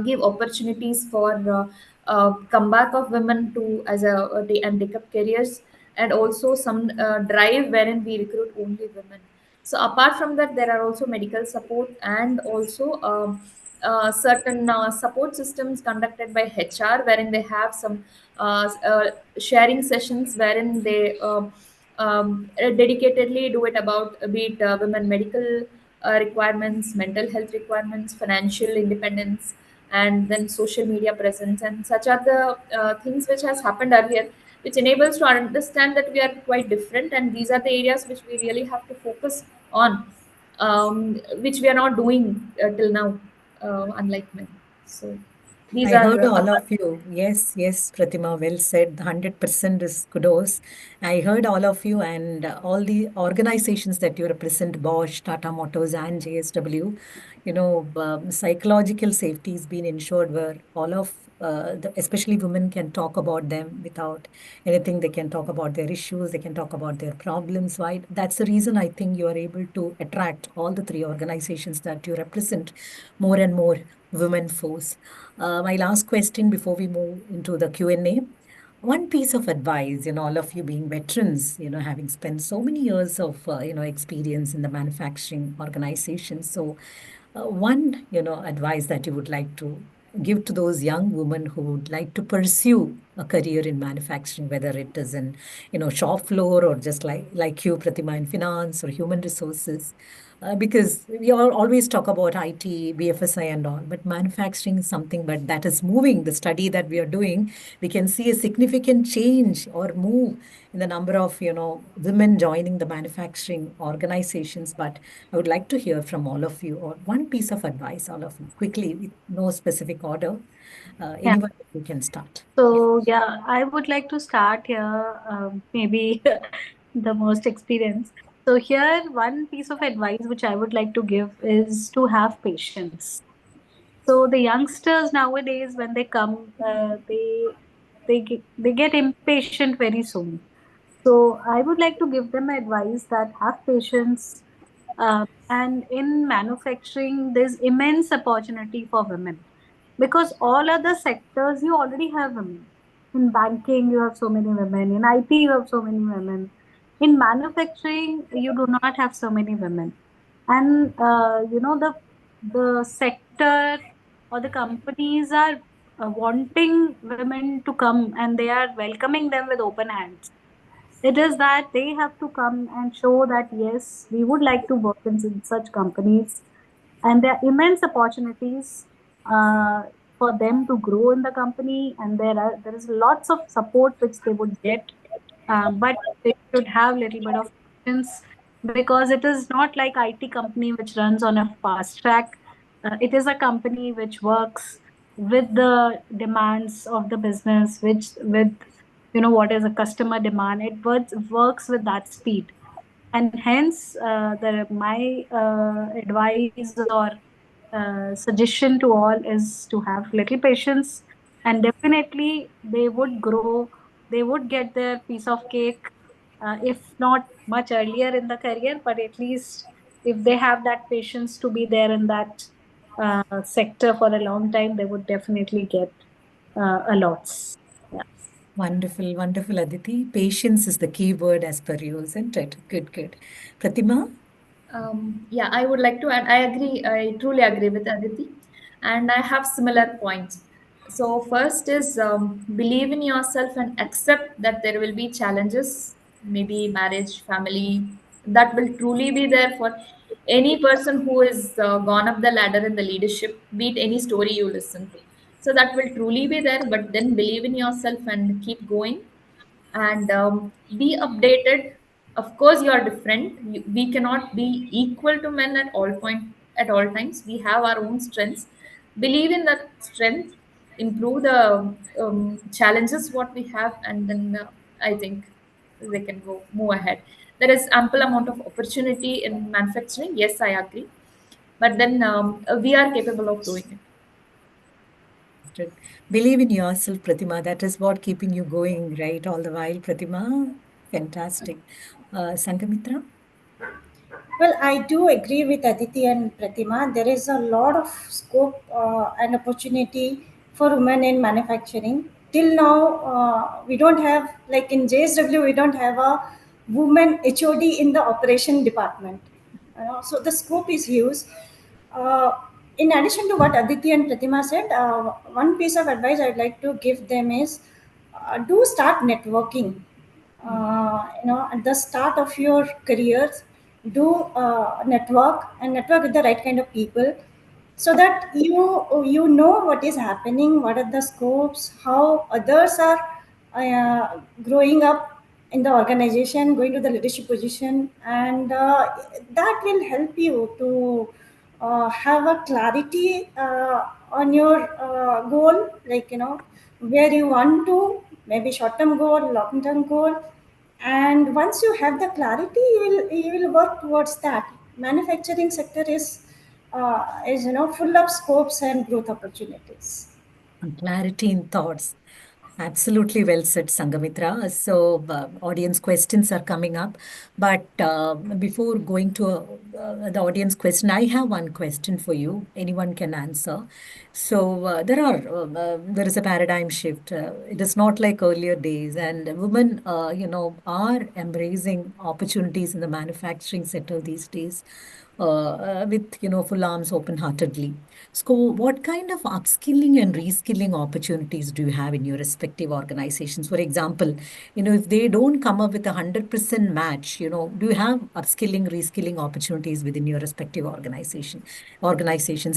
give opportunities for comeback of women to as and take up careers, and also some drive wherein we recruit only women. So apart from that, there are also medical support, and also certain support systems conducted by HR, wherein they have some sharing sessions wherein they dedicatedly do it about be it women medical requirements, mental health requirements, financial independence, and then social media presence, and such are the things which has happened earlier, which enables to understand that we are quite different, and these are the areas which we really have to focus on, which we are not doing till now, unlike men. So these
I
are
heard all of you. Yes, yes, Pratima, well said. 100% is kudos. I heard all of you and all the organizations that you represent, Bosch, Tata Motors, and JSW. Psychological safety has been ensured where all of, especially women, can talk about them without anything. They can talk about their issues, they can talk about their problems. Why? That's the reason I think you are able to attract all the three organizations that you represent more and more women force. My last question before we move into the Q&A. One piece of advice, all of you being veterans, having spent so many years of, experience in the manufacturing organization. So, one, advice that you would like to give to those young women who would like to pursue a career in manufacturing, whether it is in, shop floor or just like you, Pratima, in finance or human resources. Because we all always talk about IT, BFSI and all, but manufacturing is something but that is moving. The study that we are doing, we can see a significant change or move in the number of, women joining the manufacturing organizations. But I would like to hear from all of you, or one piece of advice, all of you, quickly, with no specific order.
Yeah.
Anyone who can start.
So yeah, I would like to start here, maybe the most experienced. So here, one piece of advice which I would like to give is to have patience. So the youngsters nowadays, when they come, they get impatient very soon. So I would like to give them advice that have patience. And in manufacturing, there's immense opportunity for women because all other sectors you already have women. In banking, you have so many women. In IT, you have so many women. In manufacturing, you do not have so many women. And the sector or the companies are wanting women to come, and they are welcoming them with open hands. It is that they have to come and show that yes, we would like to work in such companies, and there are immense opportunities uh, for them to grow in the company, and there is lots of support which they would get, but they should have little bit of patience because it is not like IT company which runs on a fast track. It is a company which works with the demands of the business, which with what is a customer demand. It works with that speed, and hence my advice or suggestion to all is to have little patience, and definitely they would grow, they would get their piece of cake, if not much earlier in the career, but at least if they have that patience to be there in that sector for a long time, they would definitely get a lots. Yeah.
Wonderful, wonderful, Aditi. Patience is the key word as per you, isn't it? Good, good. Pratima?
Yeah, I would like to add. I agree. I truly agree with Aditi, and I have similar points. So first is believe in yourself and accept that there will be challenges, maybe marriage, family. That will truly be there for any person who is gone up the ladder in the leadership, be it any story you listen to. So that will truly be there. But then believe in yourself and keep going, and be updated. Of course you are different, we cannot be equal to men at all point, at all times. We have our own strengths. Believe in that strength, improve the challenges what we have, and then I think they can go move ahead. There is ample amount of opportunity in manufacturing, yes, I agree, but then we are capable of doing it.
Believe in yourself, Pratima. That is what keeping you going, right? All the while, Pratima. Fantastic. Sangamitra?
Well, I do agree with Aditi and Pratima. There is a lot of scope and opportunity for women in manufacturing. Till now, we don't have, like in JSW, we don't have a woman HOD in the operation department. So the scope is huge. Uh, in addition to what Aditi and Pratima said, one piece of advice I'd like to give them is do start networking. At the start of your careers, do network and network with the right kind of people, so that you know what is happening, what are the scopes, how others are growing up in the organization, going to the leadership position, and that will help you to have a clarity on your goal, like where you want to, maybe short term goal, long term goal. And once you have the clarity, you will work towards that. Manufacturing sector is full of scopes and growth opportunities.
Clarity in thoughts. Absolutely well said, Sangamitra. So, audience questions are coming up. But before going to the audience question, I have one question for you. Anyone can answer. So, there is a paradigm shift. It is not like earlier days, and women, are embracing opportunities in the manufacturing sector these days. With full arms open heartedly. So, what kind of upskilling and reskilling opportunities do you have in your respective organizations? For example, if they don't come up with 100% match, do you have upskilling, reskilling opportunities within your respective organizations?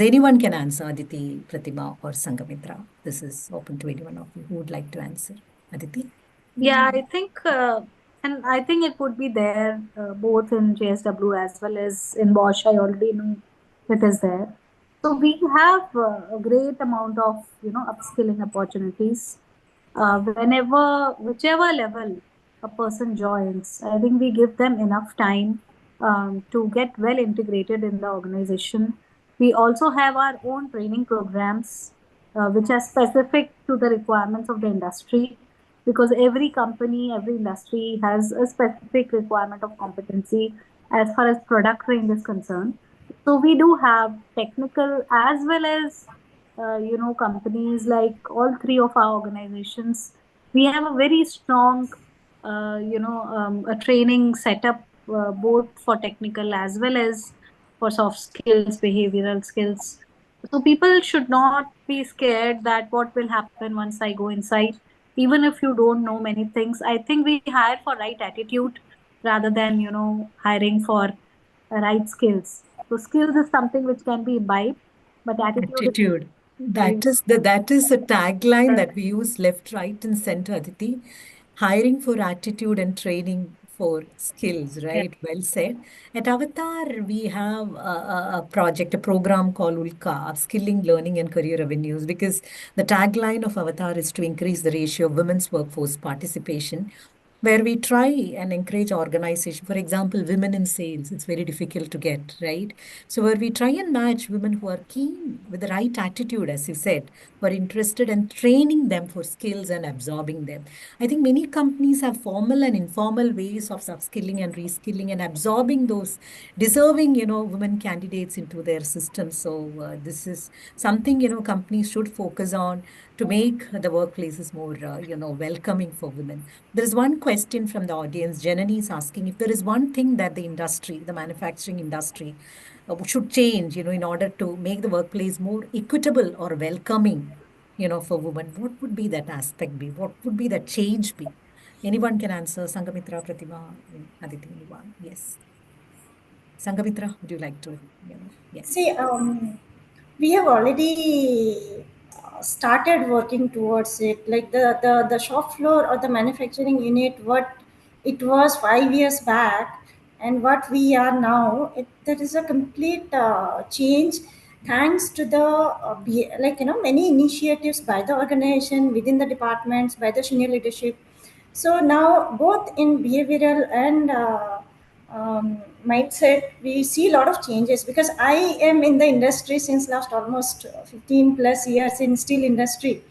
Anyone can answer, Aditi, Pratima, or Sangamitra. This is open to anyone of you who would like to answer. Aditi?
Yeah, I think, and I think it would be there both in JSW as well as in Bosch. I already know it is there. So we have a great amount of upskilling opportunities. Whichever level a person joins, I think we give them enough time to get well integrated in the organization. We also have our own training programs, which are specific to the requirements of the industry, because every company, every industry has a specific requirement of competency as far as product range is concerned. So we do have technical as well as companies like all three of our organizations. We have a very strong, a training setup both for technical as well as for soft skills, behavioral skills. So people should not be scared that what will happen once I go inside. Even if you don't know many things, I think we hire for right attitude rather than hiring for right skills. So skills is something which can be imbibed, but attitude is
Attitude.
very
That is the tagline that we use left, right, and center, Aditi. Hiring for attitude and training for skills,
yeah.
right? Well said. At Avatar, we have a project, a program called ULCA, Upskilling, Learning, and Career Avenues, because the tagline of Avatar is to increase the ratio of women's workforce participation, where we try and encourage organization. For example, women in sales, it's very difficult to get, right? So where we try and match women who are keen with the right attitude, as you said, who are interested and training them for skills and absorbing them. I think many companies have formal and informal ways of upskilling and reskilling and absorbing those deserving, women candidates into their system. So this is something, companies should focus on to make the workplaces more, welcoming for women. There is one question from the audience. Janani is asking if there is one thing that the industry, the manufacturing industry, should change, in order to make the workplace more equitable or welcoming, for women. What would be that aspect be? What would be that change be? Anyone can answer. Sangamitra, Pratima, Aditi, anyone? Yes. Sangamitra, would you like to, yes.
See, we have already started working towards it. Like the shop floor or the manufacturing unit, what it was 5 years back and what we are now, there is a complete change, thanks to the many initiatives by the organization, within the departments, by the senior leadership. So now, both in behavioral and mindset, we see a lot of changes, because I am in the industry since last almost 15 plus years in steel industry.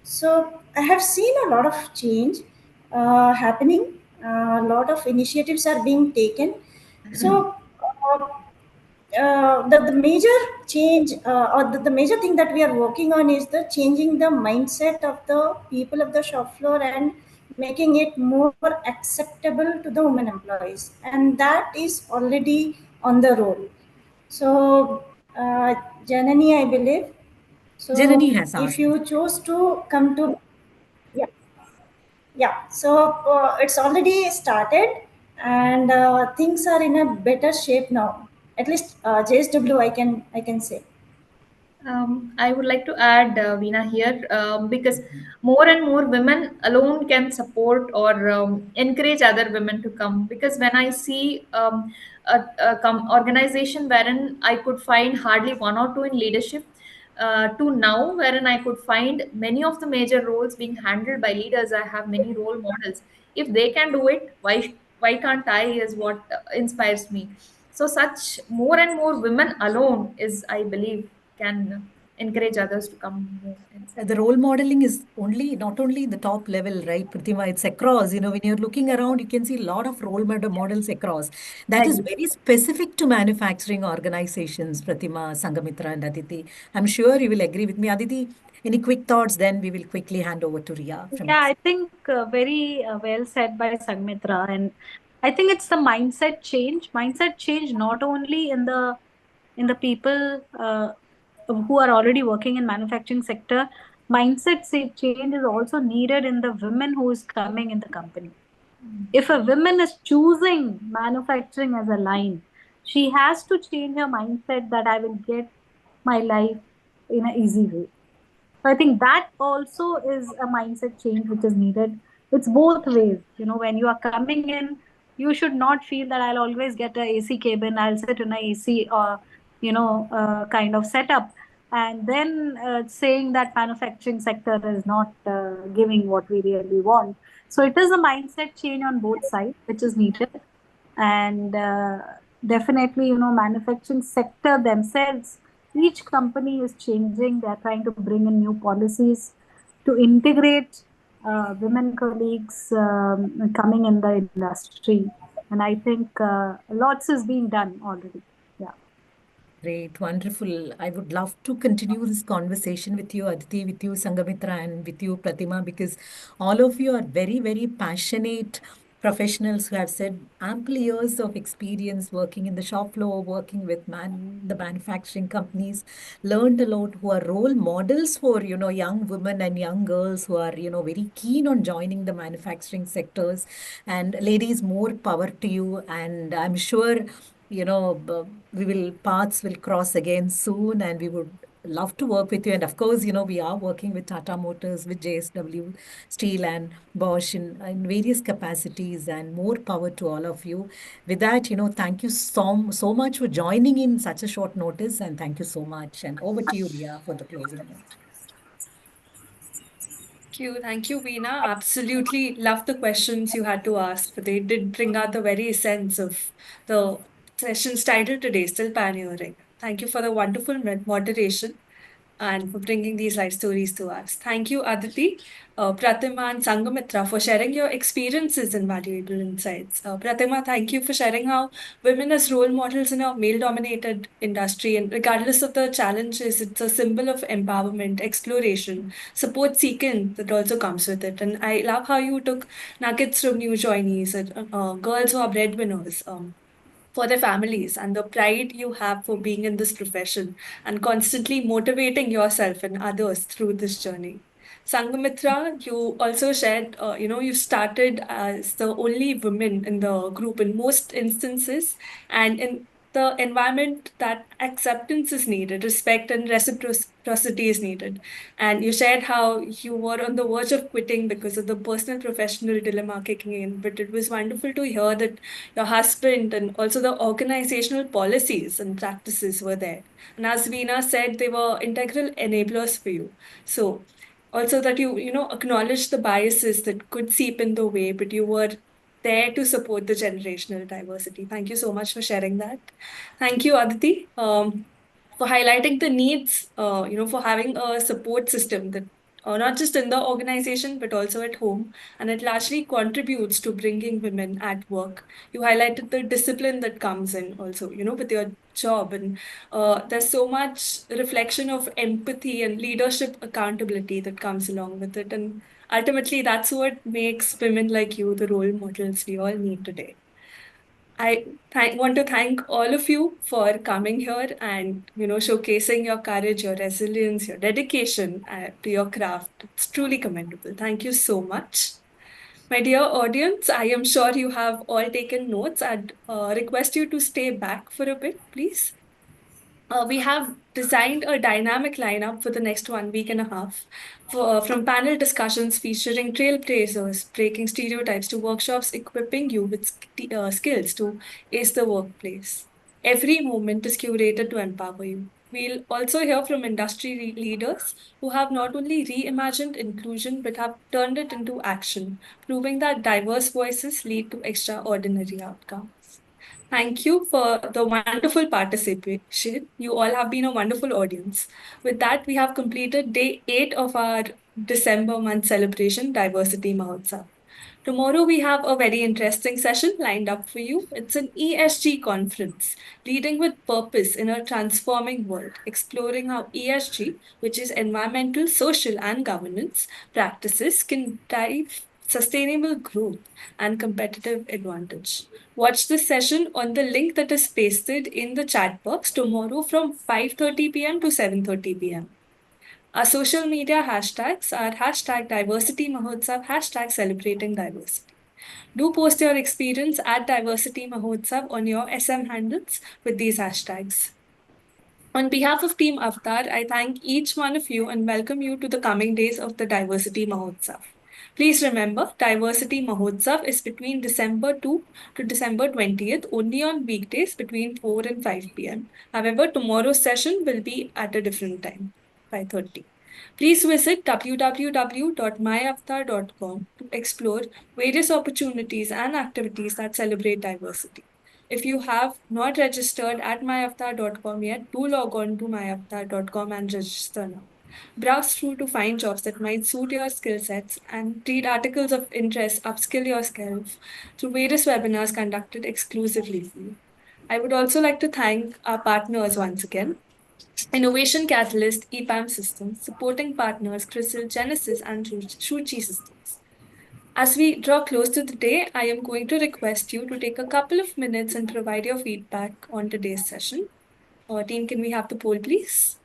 So I have seen a lot of change happening. A lot of initiatives are being taken. So the major change or the major thing that we are working on is the changing the mindset of the people of the shop floor and making it more acceptable to the women employees, and that is already on the roll. So Janani, I believe,
Janani
so
has
if
asked.
you choose to come to, yeah, yeah, so it's already started, and things are in a better shape now. At least JSW, I can say.
I would like to add, Veena, here, because more and more women alone can support or encourage other women to come. Because when I see a organization wherein I could find hardly one or two in leadership, to now wherein I could find many of the major roles being handled by leaders, I have many role models. If they can do it, why can't I? Is what inspires me. So such more and more women alone is, I believe, can encourage others to come more inside.
The role modeling is not only the top level, right, Pratima? It's across. When you're looking around, you can see a lot of models across. That is
Agree.
very specific to manufacturing organizations, Pratima, Sangamitra, and Aditi. I'm sure you will agree with me. Aditi, any quick thoughts? Then we will quickly hand over to Ria from
Yeah,
us.
I think very well said by Sangmitra. And I think it's the mindset change. Mindset change not only in the people who are already working in manufacturing sector. Change is also needed in the women who is coming in the company. If a woman is choosing manufacturing as a line, she has to change her mindset that I will get my life in an easy way. So I think that also is a mindset change which is needed. It's both ways. When you are coming in, you should not feel that I'll always get a AC cabin, I'll sit in a AC or kind of setup, and then saying that manufacturing sector is not giving what we really want. So it is a mindset change on both sides which is needed, and definitely manufacturing sector themselves, each company is changing. They're trying to bring in new policies to integrate women colleagues coming in the industry, and I think lots is being done already. Yeah.
Great, wonderful. I would love to continue this conversation with you, Aditi, with you, Sangamitra, and with you, Pratima, because all of you are very, very passionate professionals who have said ample years of experience working in the shop floor, working with the manufacturing companies, learned a lot, who are role models for, young women and young girls who are, very keen on joining the manufacturing sectors. And ladies, more power to you. And I'm sure paths will cross again soon, and we would love to work with you. And of course, we are working with Tata Motors, with JSW Steel and Bosch in various capacities, and more power to all of you. With that, thank you so much for joining in such a short notice, and thank you so much. And over to you, Ria, for the closing note.
Thank you, Veena. Absolutely love the questions you had to ask. They did bring out the very essence of the session's title today, Still Pioneering. Thank you for the wonderful moderation and for bringing these life stories to us. Thank you, Aditi, Pratima, and Sangamitra for sharing your experiences and valuable insights. Pratima, thank you for sharing how women as role models in a male-dominated industry, and regardless of the challenges, it's a symbol of empowerment, exploration, support seeking that also comes with it. And I love how you took nuggets from new joinees, girls who are breadwinners. For their families and the pride you have for being in this profession and constantly motivating yourself and others through this journey. Sangamitra, you also shared, you started as the only woman in the group in most instances, and in the environment that acceptance is needed, respect and reciprocity is needed. And you shared how you were on the verge of quitting because of the personal professional dilemma kicking in. But it was wonderful to hear that your husband and also the organizational policies and practices were there. And as Veena said, they were integral enablers for you. So also that you acknowledge the biases that could seep in the way, but you were there to support the generational diversity. Thank you so much for sharing that. Thank you, Aditi, for highlighting the needs, for having a support system that not just in the organization, but also at home. And it largely contributes to bringing women at work. You highlighted the discipline that comes in also, with your job. And there's so much reflection of empathy and leadership accountability that comes along with it. And ultimately, that's what makes women like you the role models we all need today. I want to thank all of you for coming here and showcasing your courage, your resilience, your dedication to your craft. It's truly commendable. Thank you so much. My dear audience, I am sure you have all taken notes. I'd request you to stay back for a bit, please. We have designed a dynamic lineup for the next 1 week and a half, from panel discussions featuring trailblazers, breaking stereotypes, to workshops equipping you with skills to ace the workplace. Every moment is curated to empower you. We'll also hear from industry leaders who have not only reimagined inclusion but have turned it into action, proving that diverse voices lead to extraordinary outcomes. Thank you for the wonderful participation. You all have been a wonderful audience. With that, we have completed day 8 of our December month celebration, Diversity Mahotsav. Tomorrow, we have a very interesting session lined up for you. It's an ESG conference, Leading with Purpose in a Transforming World, exploring how ESG, which is environmental, social, and governance practices, can drive sustainable growth and competitive advantage. Watch this session on the link that is pasted in the chat box tomorrow from 5:30 p.m. to 7:30 p.m. Our social media hashtags are hashtag Diversity Mahotsav, hashtag Celebrating Diversity. Do post your experience at Diversity Mahotsav on your SM handles with these hashtags. On behalf of Team Avatar, I thank each one of you and welcome you to the coming days of the Diversity Mahotsav. Please remember, Diversity Mahotsav is between December 2 to December 20th, only on weekdays between 4 and 5 p.m. However, tomorrow's session will be at a different time, 5:30. Please visit www.myavatar.com to explore various opportunities and activities that celebrate diversity. If you have not registered at myavatar.com yet, do log on to myavatar.com and register now. Browse through to find jobs that might suit your skill sets and read articles of interest, upskill yourself through various webinars conducted exclusively for you. I would also like to thank our partners once again. Innovation Catalyst, EPAM Systems, supporting partners Crystal, Genesis, and Shuchi Systems. As we draw close to the day, I am going to request you to take a couple of minutes and provide your feedback on today's session. Team, can we have the poll, please?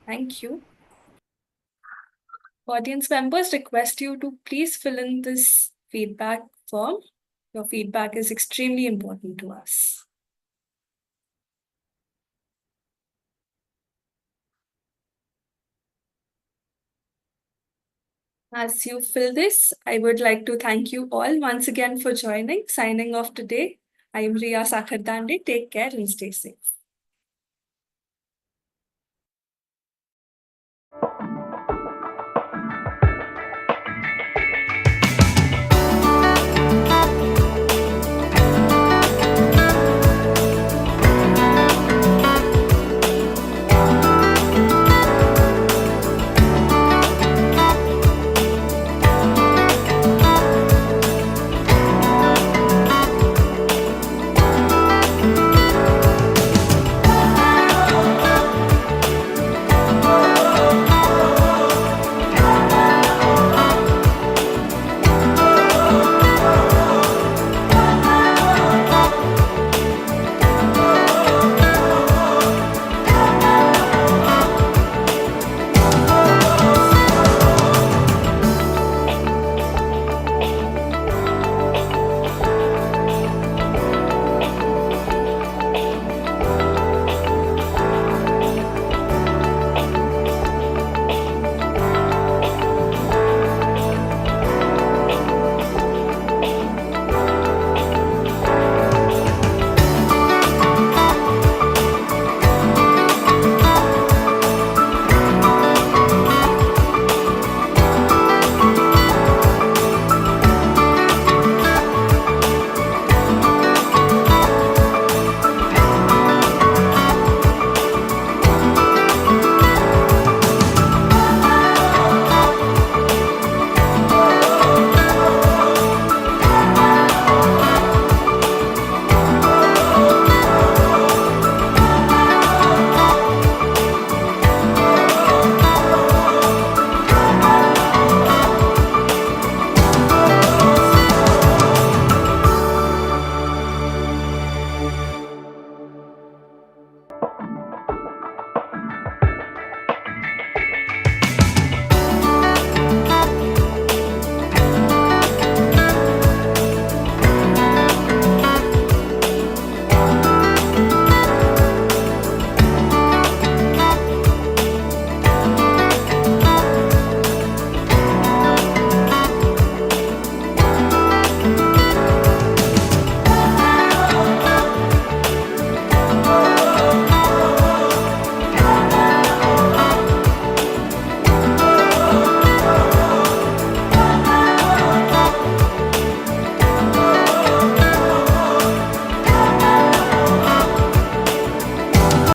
Thank you. Audience members, request you to please fill in this feedback form. Your feedback is extremely important to us. As you fill this, I would like to thank you all once again for joining. Signing off today, I am Riya Sakhardande. Take care and stay safe.